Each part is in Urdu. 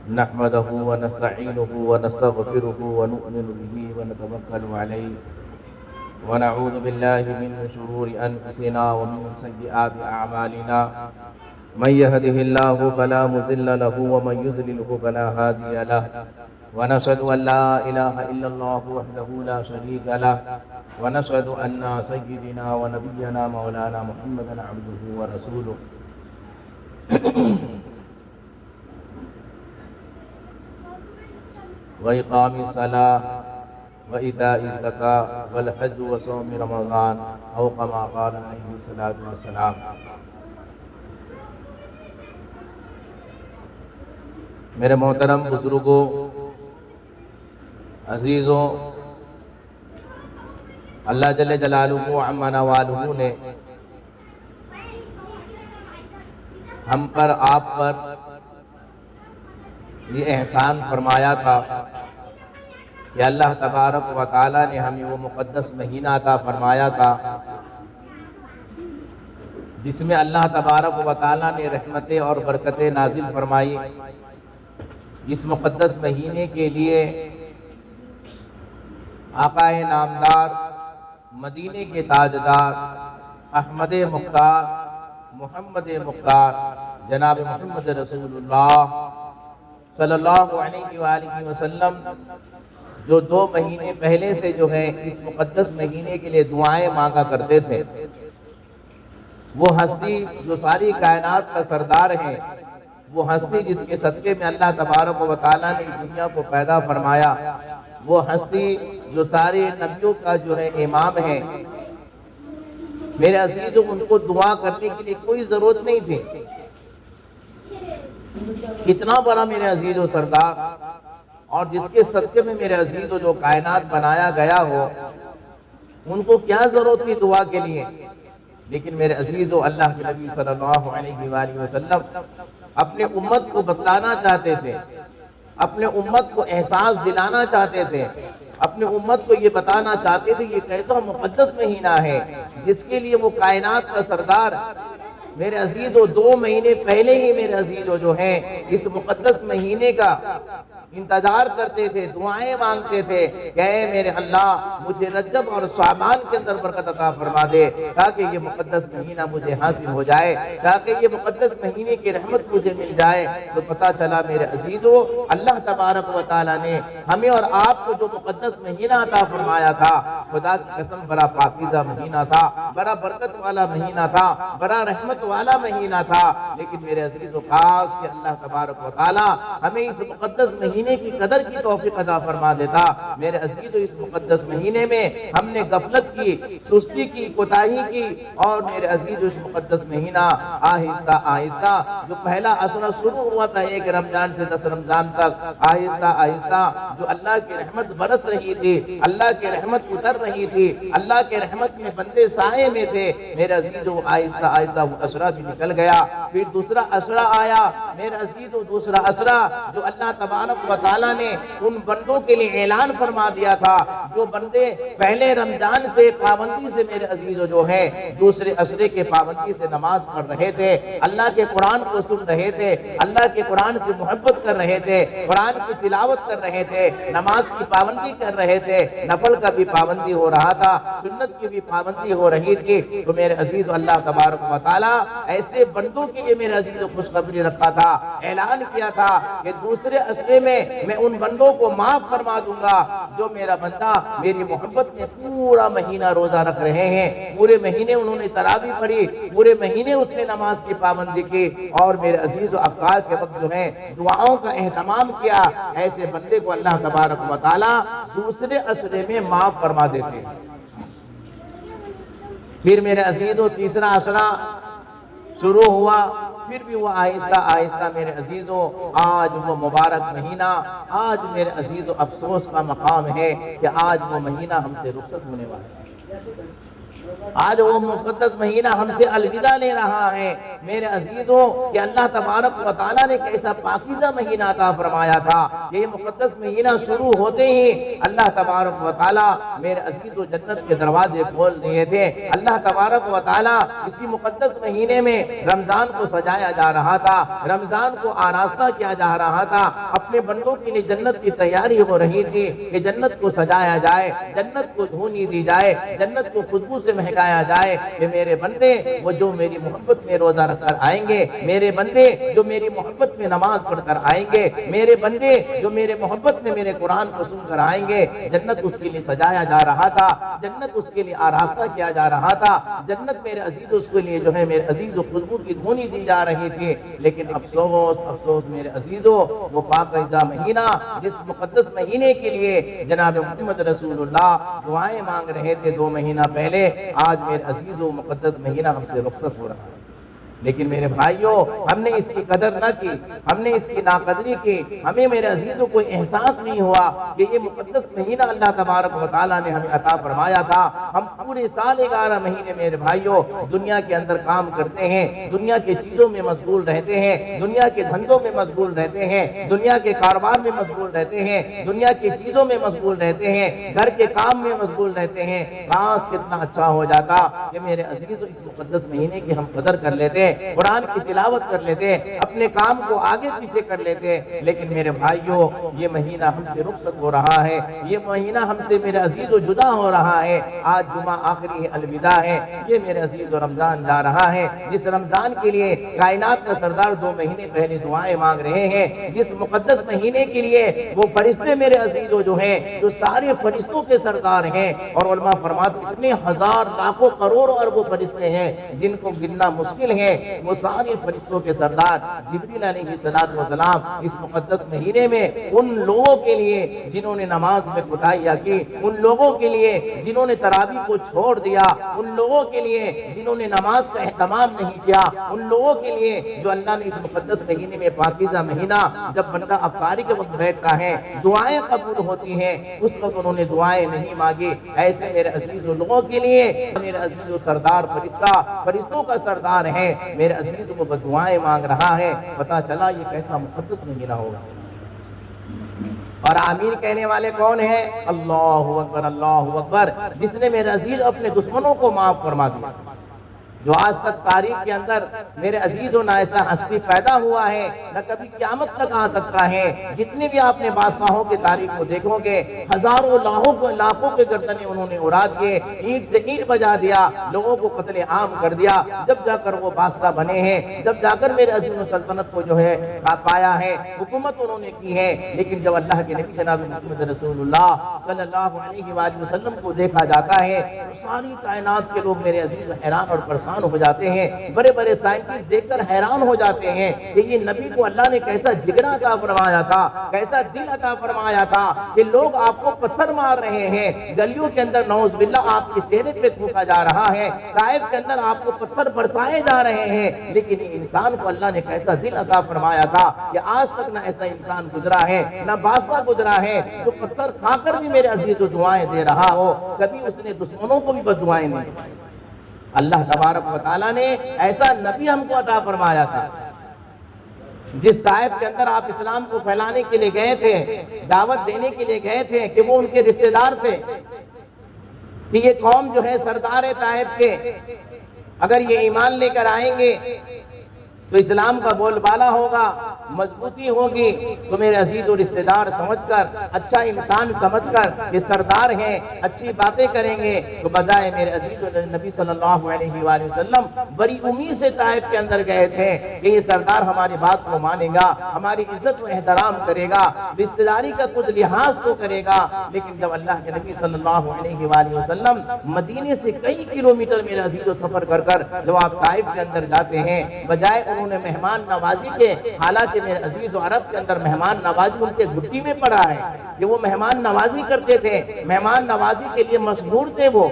نحمده ونستعينه ونستغفره ونؤمن به ونتوكل عليه ونعوذ بالله من شرور أنفسنا ومن سيئات أعمالنا من يهده الله فلا مضل له ومن يضلله فلا هادي له ونشهد أن لا إله إلا الله وحده لا شريك له ونشهد أن سيدنا ونبينا مولانا محمدا عبده ورسوله وإقام الصلاة وإيتاء الزكاة والحج وصوم رمضان أو كما قال عليه الصلاة والسلام۔ میرے محترم بزرگوں، عزیزوں، اللہ جل جلالہ عم نوالہ نے ہم پر آپ پر یہ احسان فرمایا تھا کہ اللہ تبارک و تعالی نے ہمیں وہ مقدس مہینہ عطا فرمایا تھا جس میں اللہ تبارک و تعالی نے رحمتیں اور برکتیں نازل فرمائی۔ اس مقدس مہینے کے لیے آقا نامدار، مدینے کے تاجدار، احمد مختار، محمد مختار، جناب محمد رسول اللہ صلی اللہ علیہ وآلہ وسلم جو 2 مہینے پہلے سے جو ہے اس مقدس مہینے کے لیے دعائیں مانگا کرتے تھے، وہ ہستی جو ساری کائنات کا سردار ہے، وہ ہستی جس کے صدقے میں اللہ تبارک و تعالیٰ نے دنیا کو پیدا فرمایا، وہ ہستی جو سارے نبیوں کا جو ہے امام ہے، میرے عزیزوں ان کو دعا کرنے کے لیے کوئی ضرورت نہیں تھی۔ اتنا بڑا میرے عزیز و سردار اور جس کے صدقے میں میرے عزیز و جو کائنات بنایا گیا ہو، ان کو کیا ضرورت تھی دعا کے لیے؟ لیکن میرے عزیز و اللہ کے نبی صلی اللہ علیہ وآلہ وسلم اپنے امت کو بتلانا چاہتے تھے، اپنے امت کو احساس دلانا چاہتے تھے، اپنے امت کو یہ بتانا چاہتے تھے یہ کیسا مقدس مہینہ ہے جس کے لیے وہ کائنات کا سردار میرے عزیزو 2 مہینے پہلے ہی میرے عزیزو جو ہیں اس مقدس مہینے کا انتظار کرتے تھے، دعائیں مانگتے تھے کہ اے میرے اللہ مجھے رجب اور شعبان کے اندر برکت عطا فرما دے تاکہ یہ مقدس مہینہ مجھے حاصل ہو جائے، تاکہ یہ مقدس مہینے کی رحمت مجھے مل جائے۔ تو پتہ چلا میرے عزیزو اللہ تبارک و تعالیٰ نے ہمیں اور آپ کو جو مقدس مہینہ عطا فرمایا تھا، خدا کی قسم بڑا پاکیزہ مہینہ تھا، بڑا برکت والا مہینہ تھا، بڑا رحمت والا مہینہ تھا۔ لیکن میرے عزیزو کاش کہ اللہ تبارک و تعالیٰ ہمیں اس مقدس مہینے کی قدر کی توفیق عطا فرما دیتا۔ میرے عزیزو اس مقدس مہینے میں ہم نے غفلت کی، سستی کی، کوتاہی کی، اور میرے عزیزو اس مقدس مہینہ آہستہ آہستہ جو پہلا عشرہ شروع ہوا تھا 1 رمضان سے 10 رمضان تک، آہستہ آہستہ جو اللہ کی رحمت برس رہی تھی، اللہ کی رحمت اتر رہی تھی، اللہ کے رحمت میں بندے سائے میں تھے، میرے عزیزو آہستہ آہستہ وہ عشرہ بھی نکل گیا۔ پھر دوسرا عشرہ آیا میرے عزیزو، دوسرا عشرہ جو اللہ تبارک و تعالیٰ نے ان بندوں کے لیے اعلان فرما دیا تھا جو بندے پہلے رمضان سے پابندی سے میرے عزیزو جو ہے دوسرے عشرے کے پابندی سے نماز پڑھ رہے تھے، اللہ کے قرآن کو سن رہے تھے، اللہ کے قرآن سے محبت کر رہے تھے، قرآن کی تلاوت کر رہے تھے، نماز کی پابندی کر رہے تھے، نفل کا بھی پابندی ہو رہا تھا، سنت کی بھی پابندی ہو رہی تھی۔ تو میرے عزیز اللہ تبارک و تعالیٰ ایسے بندوں کے لیے میرے عزیز خوشخبری رکھا تھا، اعلان کیا تھا کہ دوسرے عشرے میں میں ان بندوں کو معاف فرما دوں گا جو میرا بندہ میری محبت میں پورا مہینہ روزہ رکھ رہے ہیں، پورے مہینے انہوں نے تراویح پڑھی، پورے مہینے اس نے نماز کی پابندی کی، اور میرے عزیز و افطار کے وقت جو ہے دعاؤں کا اہتمام کیا، ایسے بندے کو اللہ تبارک و تعالی دوسرے عشرے میں معاف فرما دیتے ہیں۔ پھر میرے عزیزو تیسرا عشرہ شروع ہوا، پھر بھی وہ آہستہ آہستہ میرے عزیزو آج وہ مبارک مہینہ، آج میرے عزیزو افسوس کا مقام ہے کہ آج وہ مہینہ ہم سے رخصت ہونے والا ہے۔ آج وہ مقدس مہینہ ہم سے الوداع لے رہا ہے۔ میرے عزیزوں، کہ اللہ تبارک و تعالیٰ نے کیسا پاکیزہ مہینہ عطا فرمایا تھا۔ یہ مقدس مہینہ شروع ہوتے ہی اللہ تبارک و تعالیٰ میرے عزیزوں جنت کے دروازے کھول دیے تھے۔ اللہ تبارک و تعالیٰ اسی مقدس مہینے میں رمضان کو سجایا جا رہا تھا، رمضان کو آراستہ کیا جا رہا تھا، اپنے بندوں کے لیے جنت کی تیاری ہو رہی تھی کہ جنت کو سجایا جائے، جنت کو دھونی دی جائے، جنت کو خوشبو سے مہکایا جائے کہ میرے بندے وہ جو میری محبت میں روزہ رکھ کر آئیں گے، میرے بندے جو میری محبت میں نماز پڑھ کر آئیں گے، میرے بندے جو میرے محبت میں میرے قرآن کو سن کر آئیں گے، جنت اس کے لیے سجایا جا رہا تھا، جنت اس کے لیے آراستہ کیا جا رہا تھا، جنت میرے عزیز اس کے لیے جو ہے میرے عزیز خوشبو کی دھونی دی جا رہی تھی۔ لیکن افسوس افسوس میرے عزیزوں، وہ پاکیزہ مہینہ جس مقدس مہینے کے لیے جناب محمد رسول اللہ دعائیں مانگ رہے تھے 2 مہینہ پہلے، آج میرے عزیزوں مقدس مہینہ ہم سے رخصت ہو رہا ہے۔ لیکن میرے بھائیوں، ہم نے اس کی قدر نہ کی، ہم نے اس کی ناقدری کی، ہمیں میرے عزیزوں کو احساس نہیں ہوا کہ یہ مقدس مہینہ اللہ تبارک و تعالیٰ نے ہمیں عطا فرمایا تھا۔ ہم پورے سال 11 مہینے میرے بھائیوں دنیا کے اندر کام کرتے ہیں، دنیا کے چیزوں میں مشغول رہتے ہیں، دنیا کے دھندوں میں مشغول رہتے ہیں، دنیا کے کاروبار میں مشغول رہتے ہیں، دنیا کی چیزوں میں مشغول رہتے ہیں، گھر کے کام میں مشغول رہتے ہیں۔ کاش کتنا اچھا ہو جاتا کہ میرے عزیزوں اس مقدس مہینے کی ہم قدر کر لیتے، قرآن کی تلاوت کر لیتے، اپنے کام کو آگے پیچھے کر لیتے۔ لیکن میرے بھائیوں، یہ مہینہ ہم سے رخصت ہو رہا ہے، یہ مہینہ ہم سے میرے عزیزوں جدا ہو رہا ہے۔ آج جمعہ آخری ہے، الوداع ہے، یہ میرے عزیزوں رمضان جا رہا ہے، جس رمضان کے لیے کائنات کا سردار 2 مہینے پہلے دعائیں مانگ رہے ہیں، جس مقدس مہینے کے لیے وہ فرشتے میرے عزیزوں جو ہیں، جو سارے فرشتوں کے سردار ہیں، اور علماء فرماتے ہیں اتنے ہزار لاکھوں کروڑوں اربوں فرشتے ہیں جن کو گننا مشکل ہے، وہ سارے فرشتوں کے سردار جبریل علیہ السلام اس مقدس مہینے میں ان لوگوں کے لیے جنہوں نے نماز میں کوتاہیاں کی، ان لوگوں کے لیے جنہوں نے تراویح کو چھوڑ دیا، ان لوگوں کے لیے جنہوں نے نماز کا اہتمام نہیں کیا، ان لوگوں کے لیے جو اللہ نے اس مقدس مہینے میں پاکیزہ مہینہ جب بندہ افطاری کے وقت بیٹھتا ہے دعائیں قبول ہوتی ہیں، اس وقت انہوں نے دعائیں نہیں مانگی۔ ایسے میرے عزیزوں لوگوں کے لیے میرے عزیزوں سردار فرشتوں کا سردار ہے، میرے عزیزوں کو دعائیں مانگ رہا ہے۔ پتا چلا یہ کیسا مقدس مہینہ ہوگا۔ اور آمین کہنے والے کون ہیں؟ اللہ اکبر اللہ اکبر، جس نے میرے عزیز اپنے دشمنوں کو معاف فرما دیا۔ جو آج تک تاریخ کے اندر میرے عزیزوں نہ ایسا ہستی پیدا ہوا ہے، نہ کبھی قیامت تک آ سکتا ہے۔ جتنے بھی آپ نے بادشاہوں کی تاریخ کو دیکھو گے، ہزاروں لاکھوں کے گردنیں انہوں نے اڑا دیے، اینٹ سے اینٹ بجا دیا، لوگوں کو قتل عام کر دیا، جب جا کر وہ بادشاہ بنے ہیں، جب جا کر میرے عزیزوں سلطنت کو جو ہے پایا ہے، حکومت انہوں نے کی ہے۔ لیکن جب اللہ کے نبی جناب محمد رسول اللہ صلی اللہ علیہ وآلہ وسلم کو دیکھا جاتا ہے تو ساری کائنات کے لوگ میرے عزیز حیران اور پریشان ہو جاتے ہیں۔ بڑے بڑے سائنٹسٹ دیکھ کر حیران ہو جاتے ہیں کہ یہ نبی کو اللہ نے کیسا جگرا عطا فرمایا تھا، کیسا دل عطا فرمایا تھا کہ لوگ آپ کو پتھر مار رہے ہیں، گلیوں کے اندر نعوذ باللہ آپ کے چہرے پہ تھوکا جا رہا ہے، طائف کے اندر آپ کو پتھر برسائے جا رہے ہیں، لیکن انسان کو اللہ نے کیسا دل عطا فرمایا تھا کہ آج تک نہ ایسا انسان گزرا ہے، نہ بادشاہ گزرا ہے جو پتھر کھا کر بھی میرے عزیز کو دعائیں دے رہا ہو، کبھی اس نے دشمنوں کو بھی بد دعائیں نہیں دی۔ اللہ تبارک و تعالیٰ نے ایسا نبی ہم کو عطا فرمایا تھا، جس طائف کے اندر آپ اسلام کو پھیلانے کے لیے گئے تھے، دعوت دینے کے لیے گئے تھے کہ وہ ان کے رشتہ دار تھے کہ یہ قوم جو ہے سردار طائف کے اگر یہ ایمان لے کر آئیں گے تو اسلام کا بول بالا ہوگا، مضبوطی ہوگی، تو میرے عزیز و رشتہ دار سمجھ کر، اچھا انسان سمجھ کر کہ سردار ہیں، اچھی باتیں کریں گے، تو بجائے میرے عزیز و نبی صلی اللہ علیہ وآلہ وسلم بڑی امید سے طائف کے اندر گئے تھے کہ یہ سردار ہماری بات کو مانے گا، ہماری عزت و احترام کرے گا، رشتہ داری کا کچھ لحاظ تو کرے گا۔ لیکن جب اللہ کے نبی صلی اللہ علیہ وآلہ وسلم مدینے سے کئی کلومیٹر میرے عزیز و سفر کر کر جب آپ طائف کے اندر جاتے ہیں، بجائے انہوں نے مہمان نوازی کے، حالانکہ میرے عزیز و عرب کے اندر مہمان نوازی ان کے گھٹی میں پڑا ہے کہ وہ مہمان نوازی کرتے تھے، مہمان نوازی کے لیے مشہور تھے وہ،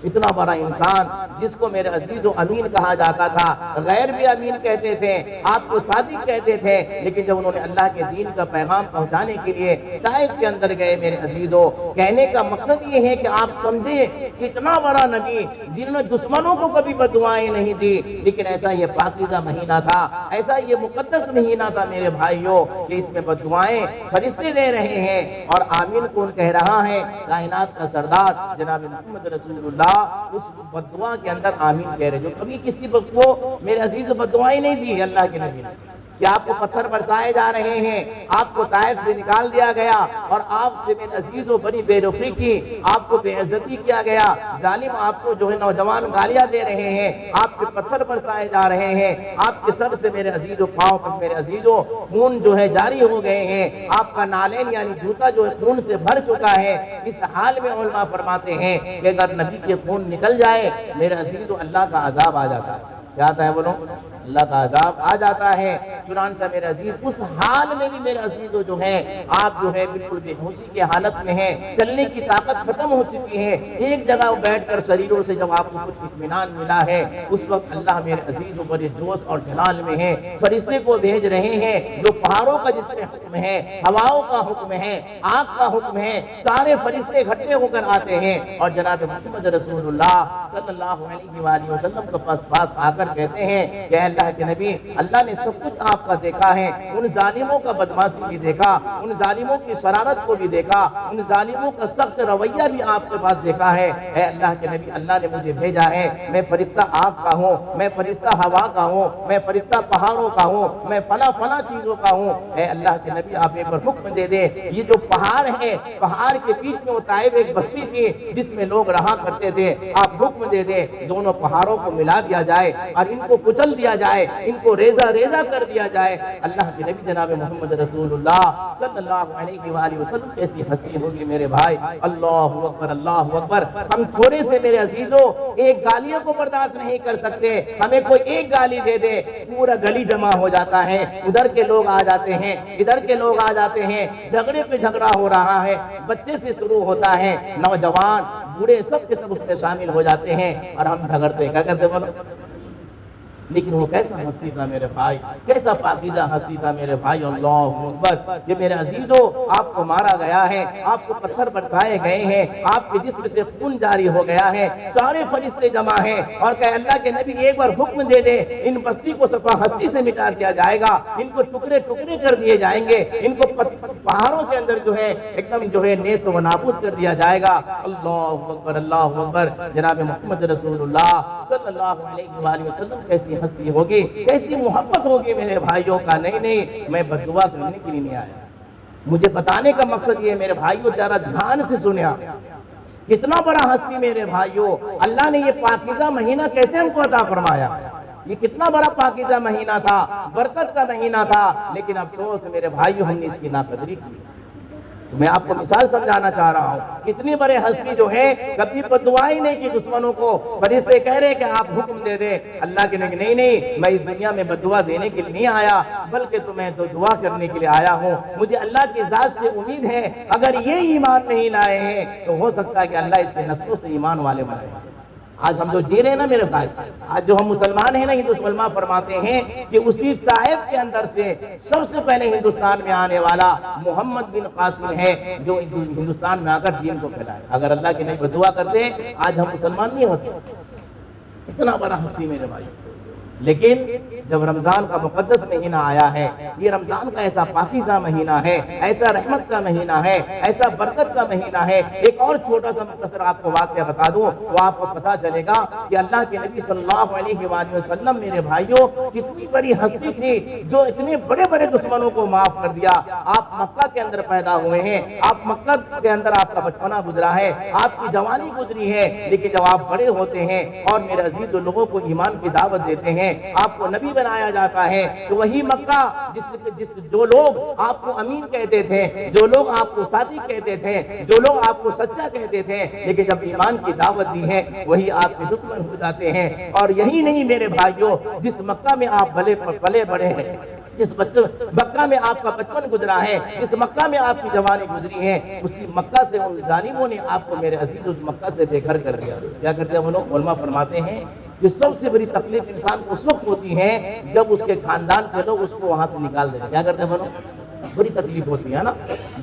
اتنا بڑا انسان جس کو میرے عزیز و امین کہا جاتا تھا، غیر بھی امین کہتے تھے، آپ کو صادق کہتے تھے، لیکن جب انہوں نے اللہ کے دین کا پیغام پہنچانے کے لیے طائف کے اندر گئے میرے عزیزو، کہنے کا مقصد یہ ہے کہ آپ سمجھیں اتنا بڑا نبی جنہوں نے دشمنوں کو کبھی بد دعائیں نہیں دی، لیکن ایسا یہ پاکیزہ مہینہ تھا، ایسا یہ مقدس مہینہ تھا میرے بھائیوں کہ اس میں بد دعائیں فرشتے دے رہے ہیں، اور آمین کون کہہ رہا ہے؟ کائنات کا سردار جناب محمد رسول اللہ اس بد دعا کے اندر آمین کہہ رہے، جو کبھی کسی کو میرے عزیز بد دعائیں نہیں دی اللہ کے نبی نے، کہ آپ کو پتھر برسائے جا رہے ہیں، آپ کو طائف سے نکال دیا گیا، اور آپ سے میرے عزیز و بڑی بے رخی کی، آپ کو بے عزتی کیا گیا، ظالم آپ کو جو ہے نوجوان گالیاں دے رہے ہیں، آپ کے پتھر برسائے جا رہے ہیں، آپ کے سر سے میرے عزیز و پاؤں پر میرے عزیز و خون جو ہے جاری ہو گئے ہیں، آپ کا نالین یعنی جوتا جو ہے خون سے بھر چکا ہے۔ اس حال میں علماء فرماتے ہیں کہ اگر نبی کے خون نکل جائے میرے عزیز و اللہ کا عذاب آ جاتا ہے۔ کیا آتا ہے بولو؟ اللہ کا عذاب آ جاتا ہے۔ چنانچہ میرے عزیز اس حال میں بھی میرے عزیزو جو ہے آپ جو ہے بالکل بے ہوشی کی حالت میں ہیں، چلنے کی طاقت ختم ہو چکی ہے، ایک جگہ بیٹھ کر شریروں سے جب آپ کو کچھ اطمینان ملا ہے، اس وقت اللہ میرے عزیزو بڑے جوش اور جلال میں ہے، فرشتے کو بھیج رہے ہیں جو پہاڑوں کا جس میں حکم ہے، ہواؤں کا حکم ہے، آگ کا حکم ہے، سارے فرشتے اکٹھے ہو کر آتے ہیں، اور جناب محمد رسول اللہ صلی اللہ علیہ وآلہ وسلم کے پاس آ کر کہتے ہیں کہ اللہ کے نبی، اللہ نے سب کچھ آپ کا دیکھا ہے، ان ظالموں کا بدمعاشی بھی دیکھا، ان ظالموں کی شرارت کو بھی دیکھا، ان ظالموں کا سخت رویہ بھی آپ کے پاس دیکھا ہے، اے اللہ کے نبی اللہ نے مجھے بھیجا ہے، میں فرشتہ آگ کا ہوں، میں فرشتہ ہوا کا ہوں، میں فرشتہ پہاڑوں کا ہوں، میں فلاں چیزوں کا ہوں، اے اللہ کے نبی آپ ایک بار حکم دے دیں، یہ جو پہاڑ ہے، پہاڑ کے بیچ میں وہ طائف ایک بستی تھی جس میں لوگ رہا کرتے تھے، آپ حکم دے دیں دونوں پہاڑوں کو ملا دیا جائے اور ان کو کچل دیا جائے، ان کو ریزہ ریزہ کر دیا جائے۔ اللہ کے نبی جناب محمد رسول اللہ صلی اللہ علیہ وآلہ وسلم کیسی ہستی ہوگی میرے بھائی، اللہ اکبر اللہ اکبر۔ ہم تھوڑے سے میرے عزیزوں ایک گالیوں کو برداشت نہیں کر سکتے، ہمیں کوئی ایک گالی دے دے پورا گلی جمع ہو جاتا ہے، ادھر کے لوگ آ جاتے ہیں، ادھر کے لوگ آ جاتے ہیں، جھگڑے پہ جھگڑا ہو رہا ہے، بچے سے شروع ہوتا ہے، نوجوان بوڑھے سب کے سب اس میں شامل ہو جاتے ہیں، اور ہم جھگڑتے کیا کرتے بولو؟ لیکن وہ کیسا ہستی تھا میرے بھائی، کیسا پاکیزہ ہستی تھا میرے بھائی، اللہ اکبر۔ یہ میرے عزیزو آپ کو مارا گیا ہے، آپ کو پتھر برسائے گئے ہیں، آپ کے جسم سے خون جاری ہو گیا ہے، سارے فرشتے جمع ہیں، اور کہ اللہ کے نبی ایک بار حکم دے دے ان بستی کو صفا ہستی سے مٹا دیا جائے گا، ان کو ٹکڑے ٹکڑے کر دیے جائیں گے، ان کو پہاڑوں کے اندر جو ہے ایک دم جو ہے نیست و نابود کر دیا جائے گا۔ اللہ اکبر اللہ اکبر۔ جناب محمد رسول اللہ صلی اللہ علیہ وآلہ وسلم کیسی ہستی ہوگی، کیسی محبت ہوگی میرے بھائیوں کا۔ نہیں میں بد دعا کرنے کے لیے نہیں آیا، مجھے بتانے کا مقصد یہ ہے میرے بھائیوں، ذرا دھیان سے سنیا، کتنا بڑا ہستی میرے بھائیوں، اللہ نے یہ پاکیزہ مہینہ کیسے ہم کو عطا فرمایا، یہ کتنا بڑا پاکیزہ مہینہ تھا، برکت کا مہینہ تھا، لیکن افسوس میرے بھائیوں ہم نے اس کی ناقدری کی۔ میں آپ کو مثال سمجھانا چاہ رہا ہوں، کتنی بڑے ہستی جو ہے کبھی بددعائی نہیں کی دشمنوں کو، فرشتے کہہ رہے کہ آپ حکم دے دیں، اللہ کے نبی نہیں میں اس دنیا میں بددعا دینے کے لیے نہیں آیا، بلکہ تمہیں تو دعا کرنے کے لیے آیا ہوں، مجھے اللہ کی ذات سے امید ہے، اگر یہ ایمان نہیں لائے ہیں تو ہو سکتا ہے کہ اللہ اس کے نسلوں سے ایمان والے بنائے۔ آج ہم جو جی رہے ہیں نا میرے بھائی، آج جو ہم مسلمان ہیں نا، ہندو علماء فرماتے ہیں کہ اسی طائف کے اندر سے سب سے پہلے ہندوستان میں آنے والا محمد بن قاسم ہے، جو ہندوستان میں آ کر دین کو پھیلائے۔ اگر اللہ کے نبی دعا کرتے آج ہم مسلمان نہیں ہوتے۔ اتنا بڑا ہستی میرے بھائی، لیکن جب رمضان کا مقدس مہینہ آیا ہے، یہ رمضان کا ایسا پاکیزہ مہینہ ہے، ایسا رحمت کا مہینہ ہے، ایسا برکت کا مہینہ ہے۔ ایک اور چھوٹا سا مختصر آپ کو واقعہ بتا دوں، وہ آپ کو پتا چلے گا کہ اللہ کے نبی صلی اللہ علیہ وآلہ وسلم میرے بھائیوں کتنی بڑی ہستی تھی جو اتنے بڑے بڑے دشمنوں کو معاف کر دیا۔ آپ مکہ کے اندر پیدا ہوئے ہیں، آپ مکہ کے اندر آپ کا بچپنا گزرا ہے، آپ کی جوانی گزری ہے، لیکن جب آپ بڑے ہوتے ہیں اور میرے عزیز جو لوگوں کو ایمان کی دعوت دیتے ہیں، آپ کو نبی بنایا جاتا ہے، تو وہی مکہ جو لوگ آپ کو امین کہتے تھے، جو لوگ آپ کو صادق کہتے تھے، جو لوگ آپ کو سچا کہتے تھے، لیکن جب ایمان کی دعوت دی ہے وہی آپ کے دشمن ہو جاتے ہیں۔ اور یہی نہیں میرے بھائیوں، جس مکہ میں آپ پلے بڑے ہیں، جس مکہ میں آپ کا بچپن گزرا ہے، جس مکہ میں آپ کی جوانی گزری ہے، اسی مکہ سے ان ظالموں نے آپ کو میرے عزیز اس مکہ سے بے گھر کر دیا۔ کیا کرتے ہیں وہ لوگ؟ علماء فرماتے ہیں کہ سب سے بڑی تکلیف انسان کو اس وقت ہوتی ہے جب اس کے خاندان کے لوگ اس کو وہاں سے نکال دیتے ہیں۔ کیا کرتے ہیں وہ لوگ؟ بڑی تکلیف ہوتی ہے نا،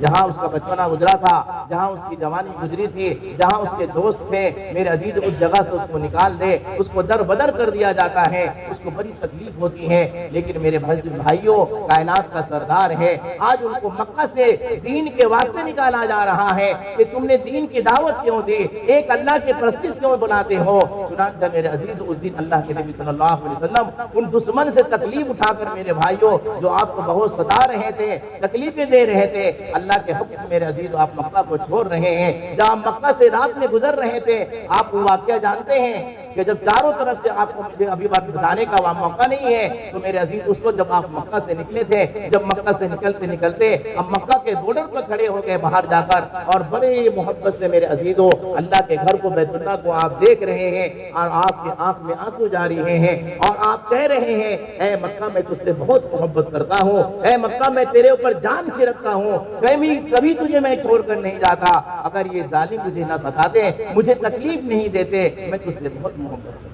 جہاں اس کا بچپنا گزرا تھا، جہاں اس کی جوانی گزری تھی، جہاں اس کے دوست تھے، میرے عزیز اس جگہ سے اس کو نکال دے، اس کو در بدر کر دیا جاتا ہے، اس کو بڑی تکلیف ہوتی ہے۔ لیکن میرے بھائیوں، کائنات کا سردار ہے، آج ان کو مکہ سے دین کے واسطے نکالا جا رہا ہے کہ تم نے دین کی دعوت کیوں دی، ایک اللہ کے پرستش کیوں بناتے ہو؟ چنانچہ میرے عزیز اس دن اللہ کے نبی صلی اللہ علیہ وسلم ان دشمن سے تکلیف اٹھا کر میرے بھائیوں جو آپ کو بہت ستا رہے تھے، تکلیفیں دے رہے تھے، اللہ کے حکم میرے عزیز آپ مکہ کو چھوڑ رہے ہیں۔ جہاں مکہ سے رات میں گزر رہے تھے، آپ وہ واقعہ جانتے ہیں کہ جب چاروں طرف سے آپ کو مجھے ابھی بات بتانے کا وہاں موقع نہیں ہے، تو میرے عزیز اس وقت جب آپ مکہ سے نکلے تھے، جب مکہ سے نکلتے اب مکہ کے بارڈر پر کھڑے ہو گئے باہر جا کر، اور بڑے محبت سے میرے عزیزوں اللہ کے گھر کو، بیت اللہ کو آپ دیکھ رہے ہیں، اور آپ کے آنکھ میں آنسو جاری ہیں، اور آپ کہہ رہے ہیں اے مکہ میں تجھ سے بہت محبت کرتا ہوں، اے مکہ میں تیرے اوپر جان چھڑکتا ہوں، کبھی تجھے میں چھوڑ کر نہیں جاتا، اگر یہ ظالم مجھے نہ ستاتے، مجھے تکلیف نہیں دیتے، میں تجھ سے بہت محبت کرتا ہوں۔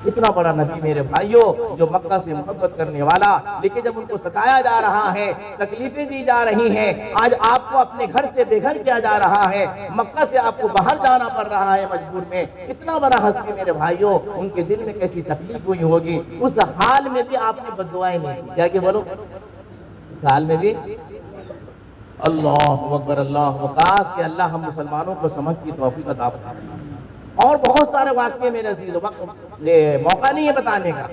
اتنا بڑا نبی میرے بھائیوں جو مکہ سے محبت کرنے والا، لیکن جب ان کو ستایا جا رہا ہے، تکلیفیں دی جا رہی ہیں، آج آپ کو اپنے گھر سے بے گھر کیا جا رہا ہے، مکہ سے آپ کو باہر جانا پڑ رہا ہے مجبور میں، اتنا بڑا ہستی میرے بھائیوں، ان کے دل میں کیسی تکلیف ہوئی ہوگی۔ اس حال میں بھی آپ نے بد دعائیں نہیں کی، کیا کہ بولو، اس حال میں بھی اللہ اکبر، اللہ وقاص کہ اللہ ہم مسلمانوں کو سمجھ کی توفیق عطا فرمائے۔ اور بہت سارے واقعے میرے عزیز، وقت موقع نہیں ہے بتانے کا،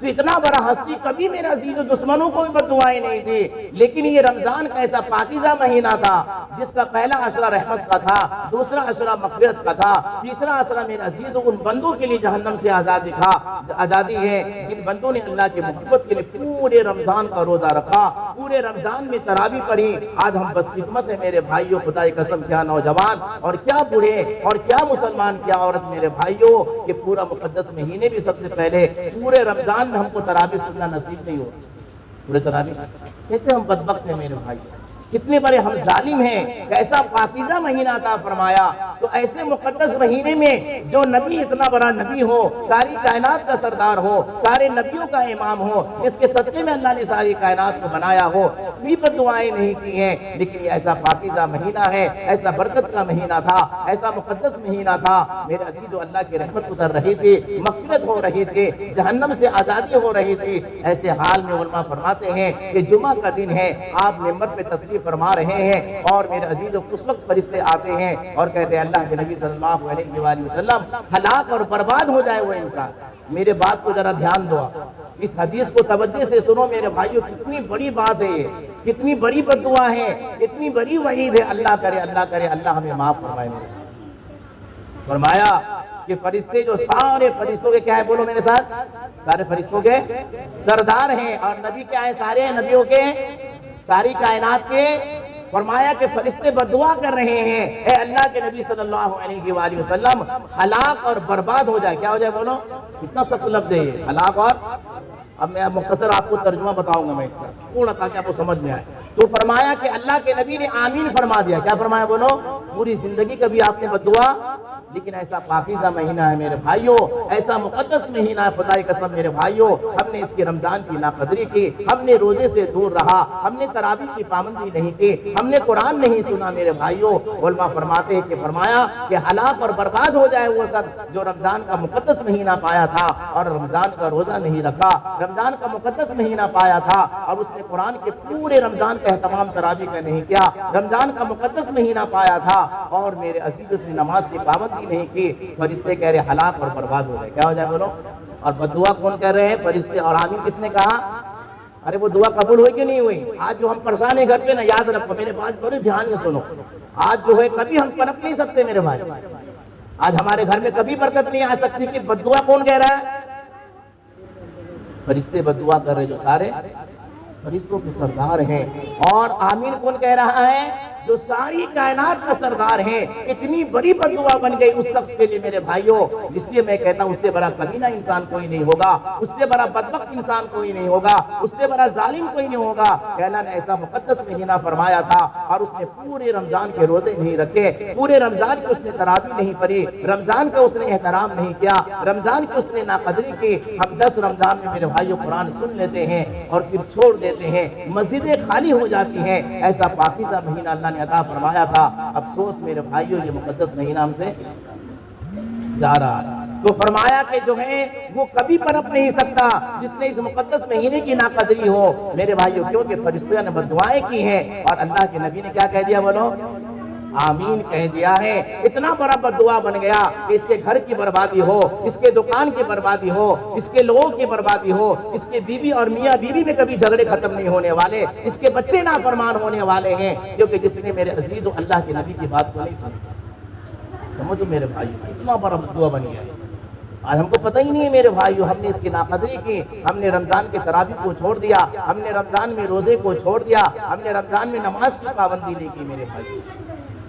تو اتنا بڑا ہستی کبھی میرے عزیز دشمنوں کو بھی بد دعائیں نہیں دی، لیکن یہ رمضان کا ایسا پاکیزہ مہینہ تھا جس کا پہلا عشرہ رحمت کا تھا، دوسرا عشرہ مغفرت کا تھا، تیسرا عشرہ میرے عزیز ان بندوں کے لیے جہنم سے آزادی ہے جن بندوں نے اللہ کی محبت کے لیے پورے رمضان کا روزہ رکھا، پورے رمضان میں تراویح پڑھی۔ آج ہم بس قسمت ہے میرے بھائیوں، خدا کی قسم، کیا نوجوان اور کیا بوڑھے اور کیا مسلمان کیا عورت میرے بھائیوں کہ پورا مقدس مہینے بھی سب سے پہلے پورے رمضان میں ہم کو تراویح سننا نصیب نہیں ہو، پورے تراویح کیسے ہم بدبخت ہیں میرے بھائی، کتنے بڑے ہم ظالم ہیں، ایسا پاکیزہ مہینہ عطا فرمایا، تو ایسے مقدس مہینے میں جو نبی اتنا بڑا نبی ہو، ساری کائنات کا سردار ہو، سارے نبیوں کا امام ہو، جس کے صدقے میں اللہ نے ساری کائنات کو بنایا ہو، بھی بد دعائیں نہیں کی ہیں، لیکن یہ ایسا پاکیزہ مہینہ ہے، ایسا برکت کا مہینہ تھا، ایسا مقدس مہینہ تھا میرے عزیز، جو اللہ کی رحمت اتر رہی تھی، مغفرت ہو رہی تھی، جہنم سے آزادی ہو رہی تھی۔ ایسے حال میں علماء فرماتے ہیں کہ جمعہ کا دن ہے، آپ ممبر پہ تشریف فرما رہے ہیں، اور میرے عزیزوں اس وقت فرشتے آتے ہیں اور کہتے ہیں اللہ کے نبی صلی اللہ علیہ وآلہ وسلم ہلاک اور برباد ہو جائے وہ انسان۔ میرے بات کو ذرا دھیان دو، اس حدیث کو توجہ سے سنو میرے بھائیوں، کتنی بڑی بات ہے یہ، کتنی بڑی بد دعا ہے، اتنی بڑی وعید ہے، اللہ کرے اللہ ہمیں معاف فرمائے۔ فرمایا کہ فرشتے جو سارے فرشتوں کے کیا ہے، بولو میرے ساتھ، سارے فرشتوں کے سردار ہیں، اور نبی کیا ہے، سارے نبیوں کے، ساری کائنات کے۔ فرمایا کہ فرشتے بد دعا کر رہے ہیں، اے اللہ کے نبی صلی اللہ علیہ وآلہ وسلم ہلاک اور برباد ہو جائے، کیا ہو جائے بولو، اتنا سخت لفظ ہے یہ، ہلاک اور، اب میں مختصر آپ کو ترجمہ بتاؤں گا میں اس کا تھوڑا تاکہ آپ کو سمجھ میں آئے۔ تو فرمایا کہ اللہ کے نبی نے آمین فرما دیا، کیا فرمایا بولو، پوری زندگی کبھی آپ نے بد دعا، لیکن ایسا پاکیزہ مہینہ ہے میرے بھائیوں، ایسا مقدس مہینہ ہے، خدا کی قسم میرے بھائیوں، ہم نے اس کے رمضان کی ناقدری کی، ہم نے روزے سے دور رہا، ہم نے تراویح کی پابندی نہیں کی، ہم نے قرآن نہیں سنا میرے بھائیوں۔ علماء فرماتے ہیں کہ فرمایا کہ ہلاک اور برباد ہو جائے وہ سب جو رمضان کا مقدس مہینہ پایا تھا اور رمضان کا روزہ نہیں رکھا، رمضان کا مقدس مہینہ پایا تھا اور اس نے قرآن کے پورے رمضان کا اہتمام تراویح کا نہیں کیا، رمضان کا مقدس مہینہ پایا تھا اور میرے عزیز اس نے نماز کی پابندی نہیں کی، فرشتے کہہ رہے ہلاک اور برباد ہو جائے، کیا ہو جائے بولو، اور بد دعا کون کہہ رہے ہیں، فرشتے، اور آمین کس نے کہا، ارے وہ دعا قبول ہوئی کہ نہیں ہوئی؟ آج جو ہم پریشان ہیں گھر پہ نا، یاد رکھو میرے بات بڑے دھیان سے سنو، آج جو ہے کبھی ہم پنپ نہیں سکتے میرے بھائی، آج ہمارے گھر میں کبھی برکت نہیں آ سکتی کہ بد دعا کون کہہ رہا ہے، فرشتے بد دعا کر رہے جو سارے فرشتوں کے سردار ہیں، اور آمین کون کہہ رہا ہے، جو ساری کائنات کا سردار ہے، اتنی بڑی بد دعا بن گئی اس شخص کے لیے میرے بھائیوں، جس لیے میں کہتا ہوں اس سے بڑا کمینہ انسان کوئی نہیں ہوگا، اس سے بڑا بدبخت انسان کوئی نہیں ہوگا، اس سے بڑا ظالم کوئی نہیں ہوگا کہ اللہ نے ایسا مقدس مہینہ فرمایا تھا اور اس نے پورے رمضان کے روزے نہیں رکھے، پورے رمضان کے اس نے تراویح نہیں پڑھی، رمضان کا اس نے احترام نہیں کیا، رمضان کی اس نے ناقدری کی۔ ہم 10 رمضان میں میرے بھائیوں قرآن سن لیتے ہیں اور پھر چھوڑ دیتے ہیں، مسجدیں خالی ہو جاتی ہیں۔ ایسا پاکیزہ مہینہ اللہ نے عطا فرمایا تھا، افسوس میرے بھائیوں یہ مقدس مہینہ ہم سے جا رہا ہے۔ تو فرمایا کہ جو ہے وہ کبھی پنپ نہیں سکتا جس نے اس مقدس مہینے کی ناقدری ہو میرے بھائیوں، کیونکہ فرشتوں نے بددعائیں کی ہیں اور اللہ کے نبی نے کیا کہہ دیا، بولو آمین کہہ دیا ہے۔ اتنا بڑا بددعا بن گیا کہ اس کے گھر کی بربادی ہو، اس کے دکان کی بربادی ہو، اس کے لوگوں کی بربادی ہو، اس کے بیوی اور میاں بیوی میں کبھی جھگڑے ختم نہیں ہونے والے، اس کے بچے نافرمان ہونے والے ہیں، کیونکہ جس نے میرے عزیز و اللہ کے نبی کی بات کو نہیں سمجھا۔ سمجھو میرے بھائی، اتنا بڑا بددعا بن گیا۔ آج ہم کو پتہ ہی نہیں ہے میرے بھائیو، ہم نے اس کی ناقدری کی، ہم نے رمضان کے تراویح کو چھوڑ دیا، ہم نے رمضان میں روزے کو چھوڑ دیا، ہم نے رمضان میں نماز کی پابندی نہیں کی میرے بھائی۔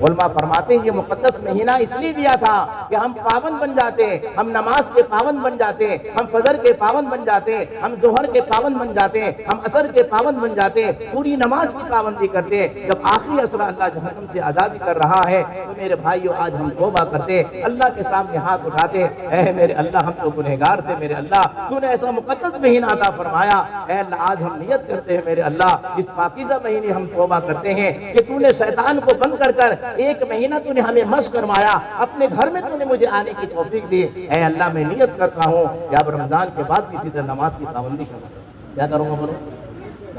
علماء فرماتے ہیں یہ مقدس مہینہ اس لیے دیا تھا کہ ہم پابند بن جاتے، ہم نماز کے پابند بن جاتے، ہم فجر کے پابند بن جاتے، ہم ظہر کے پابند بن جاتے، ہم عصر کے پابند بن جاتے، پوری نماز کی پابندی کرتے۔ جب آخری عصر اللہ جہنم سے آزادی کر رہا ہے تو میرے بھائیو آج ہم توبہ کرتے، اللہ کے سامنے ہاتھ اٹھاتے، اے میرے اللہ ہم تو گنہگار تھے، میرے اللہ تو نے ایسا مقدس مہینہ عطا فرمایا، اے اللہ آج ہم نیت کرتے ہیں میرے اللہ اس پاکیزہ مہینے ہم توبہ کرتے ہیں کہ تو نے شیطان کو بند کر کر ایک مہینہ تو نے ہمیں مشق کروایا، اپنے گھر میں تو نے مجھے آنے کی توفیق دی، اے اللہ میں نیت کرتا ہوں کہ اب رمضان کے بعد کسی طرح نماز کی پابندی کروں۔ کیا کروں گا بولو؟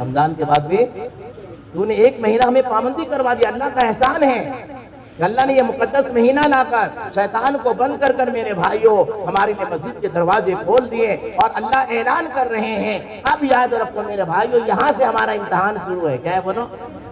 رمضان کے بعد بھی تو نے ایک مہینہ ہمیں پابندی کروا دیا، اللہ کا احسان ہے کہ اللہ نے یہ مقدس مہینہ لا کر شیطان کو بند کر کر میرے بھائیوں ہمارے لیے مسجد کے دروازے کھول دیے، اور اللہ اعلان کر رہے ہیں اب یاد رکھو میرے بھائیوں یہاں سے ہمارا امتحان شروع ہے۔ کیا ہے بولو؟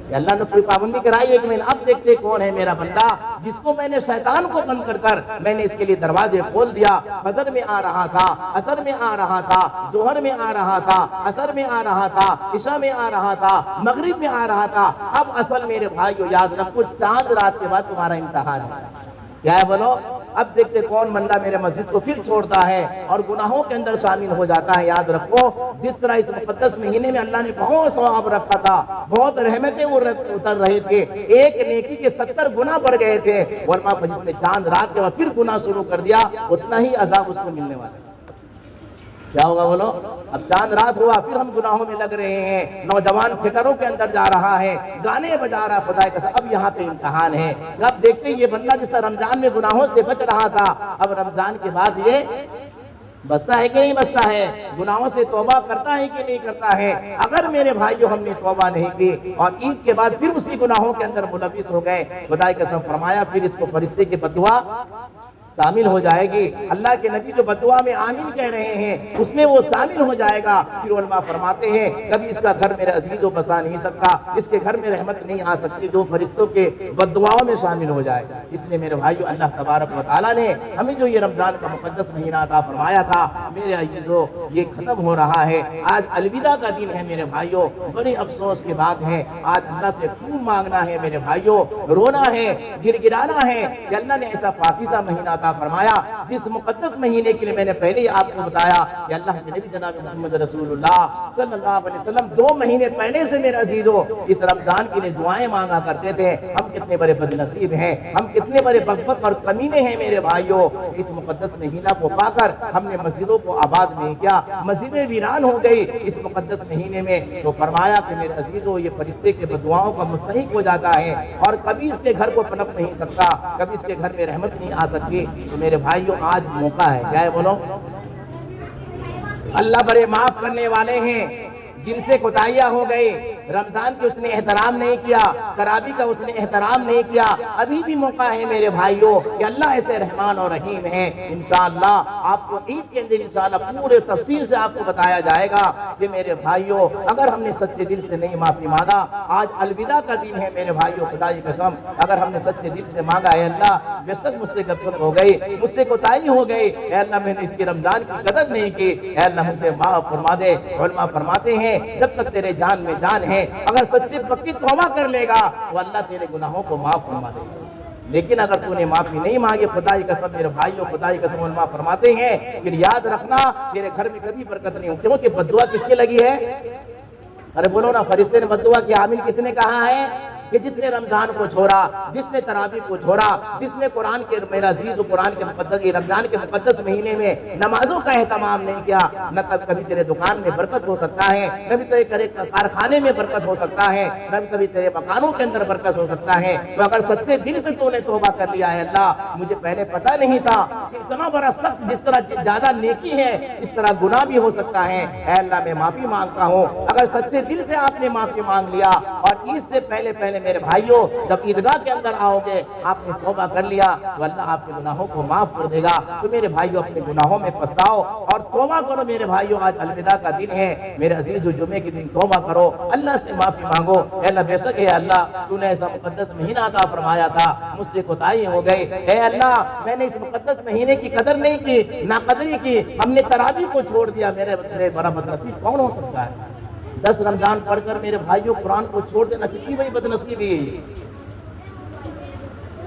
کہ اللہ نے کوئی پابندی کرائی ہے کہ میں اب دیکھتے کون ہے میرا بندہ جس کو میں نے شیطان کو بند کر کر میں نے اس کے لیے دروازے کھول دیا۔ فجر میں آ رہا تھا، عصر میں آ رہا تھا، ظہر میں آ رہا تھا، عصر میں آ رہا تھا، عشاء میں آ رہا تھا، مغرب میں آ رہا تھا، اب اصل میرے بھائیو یاد رکھو چاند رات کے بعد تمہارا امتحان ہے۔ کیا ہے بولو؟ اب دیکھتے کون بندہ میرے مسجد کو پھر چھوڑتا ہے اور گناہوں کے اندر شامل ہو جاتا ہے۔ یاد رکھو جس طرح اس مقدس مہینے میں اللہ نے بہت ثواب رکھا تھا، بہت رحمتیں اتر رہے تھے، ایک نیکی کے 70 گناہ بڑھ گئے تھے، ورنہ جس نے چاند رات کے بعد پھر گناہ شروع کر دیا اتنا ہی عذاب اس کو ملنے والا ہے۔ کیا ہوگا بولو؟ اب چاند رات ہوا پھر ہم گناہوں میں لگ رہے ہیں، نوجوان تھیٹروں کے اندر جا رہا ہے، گانے بجا رہا، خدا کی قسم اب یہاں پہ امتحان ہے۔ اب دیکھتے یہ بندہ جس طرح رمضان میں گناہوں سے بچ رہا تھا اب رمضان کے بعد یہ بچتا ہے کہ نہیں بچتا ہے، گناہوں سے توبہ کرتا ہے کہ نہیں کرتا ہے۔ اگر میرے بھائیو ہم نے توبہ نہیں کی اور عید کے بعد پھر اسی گناہوں کے اندر ملوث ہو گئے، خدا کی قسم فرمایا پھر اس کو فرشتے کی بددعا شامل ہو جائے گی۔ اللہ کے نبی جو بددعا میں آمین کہہ رہے ہیں اس میں وہ شامل ہو جائے گا۔ پھر علماء فرماتے ہیں کبھی اس کا گھر میرے عزیز و بسا نہیں سکتا، اس کے گھر میں رحمت نہیں آ سکتی جو فرشتوں کے بددعاؤں میں شامل ہو جائے۔ اس لیے میرے بھائیو اللہ تبارک و تعالیٰ نے ہمیں جو یہ رمضان کا مقدس مہینہ عطا فرمایا تھا میرے عزیزو یہ ختم ہو رہا ہے، آج الوداع کا دن ہے میرے بھائیو۔ بڑی افسوس کی بات ہے آج اللہ سے خون مانگنا ہے میرے بھائیو، رونا ہے، گر گرانا ہے کہ اللہ نے ایسا پاکیزہ مہینہ عطا فرمایا جس مقدس مہینے کے لیے میں نے پہلے ہی آپ کو بتایا کہ اللہ کے نبی جناب محمد رسول اللہ صلی اللہ علیہ وسلم 2 مہینے پہلے سے میرے عزیزو اس رمضان کے لیے دعائیں مانگا کرتے تھے۔ ہم کتنے بڑے بد نصیب ہیں، ہم کتنے بڑے بدبخت اور کمینے ہیں میرے بھائیو، اس مقدس مہینہ کو پا کر ہم نے مسجدوں کو آباد نہیں کیا، مسجدیں ویران ہو گئی اس مقدس مہینے میں۔ تو فرمایا کہ میرے عزیزو یہ فرشتے کے بددعاؤں کا مستحق ہو جاتا ہے اور کبھی اس کے گھر کو پنپ نہیں سکتا، کبھی اس کے گھر میں رحمت نہیں آ سکتی۔ تو میرے بھائیو آج موقع ہے، کیا ہے بولو؟ اللہ بڑے معاف کرنے والے ہیں، جن سے کوتاہیاں ہو گئی، رمضان کی اس نے احترام نہیں کیا، تراویح کا اس نے احترام نہیں کیا، ابھی بھی موقع ہے میرے بھائیوں کہ اللہ ایسے رحمان اور رحیم ہیں۔ انشاءاللہ آپ کو عید کے دن انشاءاللہ پورے تفصیل سے آپ کو بتایا جائے گا کہ میرے بھائیوں اگر ہم نے سچے دل سے نہیں معافی مانگا، آج الوداع کا دن ہے میرے بھائیوں، خدا کی قسم اگر ہم نے سچے دل سے مانگا ہے اللہ بے شک مجھ سے غفلت ہو گئی، مجھ سے کوتاہی ہو گئی، اے اللہ میں نے اس کی رمضان کی قدر نہیں کی، اے اللہ مجھے معاف فرما دے۔ علماء فرماتے ہیں جب تک تیرے جان میں جان ہے ہے اگر سچی پکی توبہ کر لے گا تو اللہ تیرے گناہوں کو معاف فرما دے گا. لیکن اگر تو نے معافی نہیں مانگی، خدا کی قسم میرے بھائیوں، خدا کی قسم علماء فرماتے ہیں کہ یاد رکھنا تیرے گھر میں کبھی برکت نہیں ہوتی. کیونکہ بد دعا کس کے لگی ہے؟ ارے بولو نا، فرشتے نے بد دعا کی عامل کس نے کہا ہے؟ کہ جس نے رمضان کو چھوڑا، جس نے تراویح کو چھوڑا، جس نے قرآن کے میرا عزیز و قرآن کے مقدس رمضان کے مقدس مہینے میں نمازوں کا اہتمام نہیں کیا، نہ کبھی تیرے دکان میں برکت ہو سکتا ہے، نہ تیرے کارخانے میں برکت ہو سکتا ہے، نہ کبھی تیرے مکانوں کے اندر برکت ہو سکتا ہے. تو اگر سچے دل سے تو نے توبہ کر لیا ہے، اللہ مجھے پہلے پتہ نہیں تھا کہ اتنا بڑا سخت جس طرح زیادہ نیکی ہے اس طرح گناہ بھی ہو سکتا ہے. اے اللہ میں معافی مانگتا ہوں. اگر سچے دل سے آپ نے معافی مانگ لیا اور عید سے پہلے میرے بھائیوں جب عیدگاہ کے اندر آؤ گے آپ نے توبہ کر لیا تو اللہ آپ کے گناہوں کو معاف کر دے گا. تو میرے بھائیوں اپنے گناہوں میں پچھتاؤ اور توبہ کرو. میرے بھائیوں آج الوداع کا دن ہے میرے عزیز، جو جمعے کے دن توبہ کرو، اللہ سے معافی مانگو. اے اللہ بے شک ہے اللہ تو نے ایسا مقدس مہینہ عطا فرمایا تھا، مجھ سے کوتاہی ہو گئی. اے اللہ میں نے اس مقدس مہینے کی قدر نہیں کی، ناقدری کی، ہم نے تراویح کو چھوڑ دیا. میرے سے بڑا بدنصیب کون ہو سکتا ہے؟ 10 رمضان پڑھ کر میرے بھائیوں قرآن کو چھوڑ دینا کتنی بڑی بدنصیبی ہے.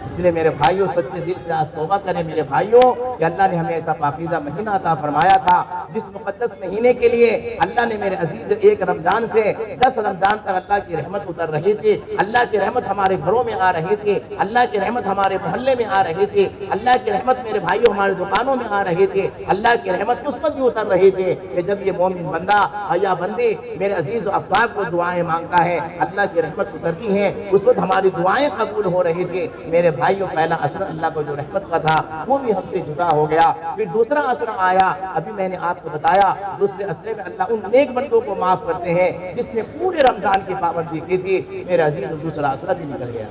اس لیے میرے بھائیوں سچے دل سے آج توبہ کریں میرے بھائیوں کہ اللہ نے ہمیں ایسا پاکیزہ مہینہ عطا فرمایا تھا جس مقدس مہینے کے لیے اللہ نے میرے عزیز 1 رمضان سے 10 رمضان تک اللہ کی رحمت اتر رہی تھی. اللہ کی رحمت ہمارے گھروں میں آ رہی تھی، اللہ کی رحمت ہمارے محلے میں آ رہی تھی، اللہ کی رحمت میرے بھائیوں ہمارے دکانوں میں آ رہی تھی، اللہ کی رحمت اس وقت بھی اتر رہی تھی کہ جب یہ مومن بندہ یا بندی میرے عزیز و افطار کو دعائیں مانگتا ہے اللہ کی رحمت اترتی ہے. اس وقت ہماری دعائیں قبول ہو رہی تھی. میرے بھائیوں پہلا عشر اللہ کو جو رحمت کا تھا وہ بھی ہم سے جدا ہو گیا. پھر دوسرا عشر آیا، ابھی میں نے آپ کو بتایا دوسرے عشرے میں اللہ ان نیک بندوں کو معاف کرتے ہیں جس نے پورے رمضان کی پابندی کی تھی. میرے عزیز دوسرا عشرہ بھی نکل گیا.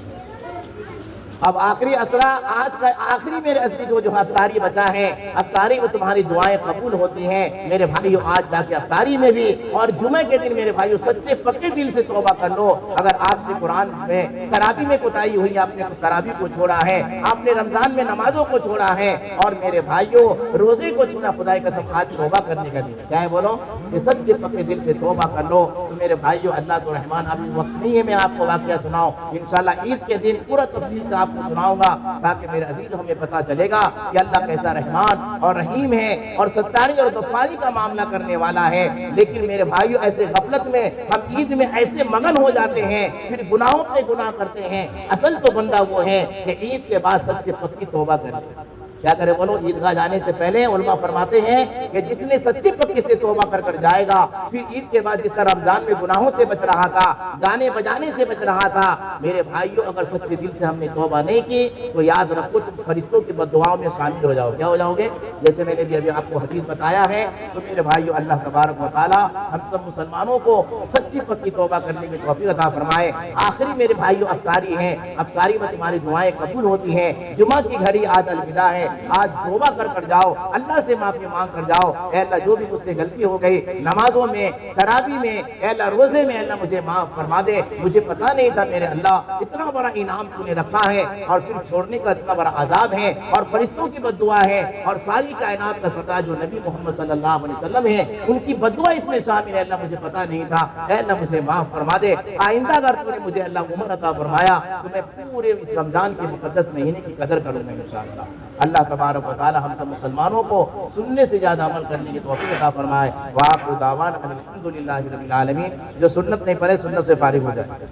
اب آخری عشرہ آج کا آخری میرے عزیز جو افطاری بچا ہے، افطاری میں تمہاری دعائیں قبول ہوتی ہیں. میرے بھائیوں آج جا کے افطاری میں بھی اور جمعہ کے دن میرے بھائیوں سچے پکے دل سے توبہ کر لو. اگر آپ سے قرآن میں تراویح میں کوتاہی ہوئی، آپ نے تراویح کو چھوڑا ہے، آپ نے رمضان میں نمازوں کو چھوڑا ہے اور میرے بھائیوں روزے کو چھوڑا، خدا کی قسم آج توبہ کرنے کا دن ہے. کیا ہے بولو؟ کہ سچے پکے دل سے توبہ کر لو. تو میرے بھائیوں اللہ تو رحمان، ابھی وقت نہیں ہے میں آپ کو واقعہ سناؤں. انشاءاللہ عید کے دن پورا تفصیل سے آپ کو سناؤں گا تاکہ میرے عزیز ہمیں پتا چلے گا کہ اللہ کیسا رحمان اور رحیم ہے اور ستاری اور غفاری کا معاملہ کرنے والا ہے. لیکن میرے بھائیوں ایسے غفلت میں ہم عید میں ایسے مگن ہو جاتے ہیں، پھر گناہوں پہ گناہ کرتے ہیں. اصل تو بندہ وہ ہے کہ عید کے بعد سب سے پکی توبہ کرے. کیا کرے بولو؟ عیدگاہ جانے سے پہلے علماء فرماتے ہیں کہ جس نے سچی پکی سے توبہ کر جائے گا، پھر عید کے بعد جس طرح رمضان میں گناہوں سے بچ رہا تھا، گانے بجانے سے بچ رہا تھا، میرے بھائیوں اگر سچے دل سے ہم نے توبہ نہیں کی تو یاد رکھو تم فرشتوں کی بد دعاؤں میں شامل ہو جاؤ. کیا ہو جاؤ گے؟ جیسے میں نے بھی ابھی آپ کو حدیث بتایا ہے. تو میرے بھائیوں اللہ تبارک و تعالی ہم سب مسلمانوں کو سچی پکی توبہ کرنے کی توفیق عطا فرمائے. آخری میرے بھائیوں افطاری ہے، افطاری میں تمہاری دعائیں قبول ہوتی ہیں. جمعہ کی گھڑی آج الوداع ہے، آج توبہ کر جاؤ، اللہ سے معافی مانگ کر جاؤ. اے اللہ جو بھی مجھ سے غلطی ہو گئی نمازوں میں، تراویح میں، اے اللہ روزے میں، اللہ مجھے معاف فرما دے. مجھے پتا نہیں تھا میرے اللہ اتنا بڑا انعام تو نے رکھا ہے اور پھر چھوڑنے کا اتنا بڑا عذاب ہے اور فرشتوں کی بد دعا ہے اور ساری کائنات کا سردار جو نبی محمد صلی اللہ علیہ وسلم ہے ان کی بد دعا اس میں شامل ہے. اللہ مجھے پتا نہیں تھا، اے اللہ مجھے معاف فرما دے. آئندہ اگر تو نے مجھے اللہ عمر عطا فرمایا تو میں پورے اس رمضان کے مقدس مہینے کی قدر کروں گا انشاءاللہ. اللہ تبارک و تعالی ہم سب مسلمانوں کو سننے سے زیادہ عمل کرنے کی توفیق عطا فرمائے. وآخر دعوانا الحمدللہ رب العالمین. جو سنت نہیں پڑھے سنت سے فارغ ہو جائے.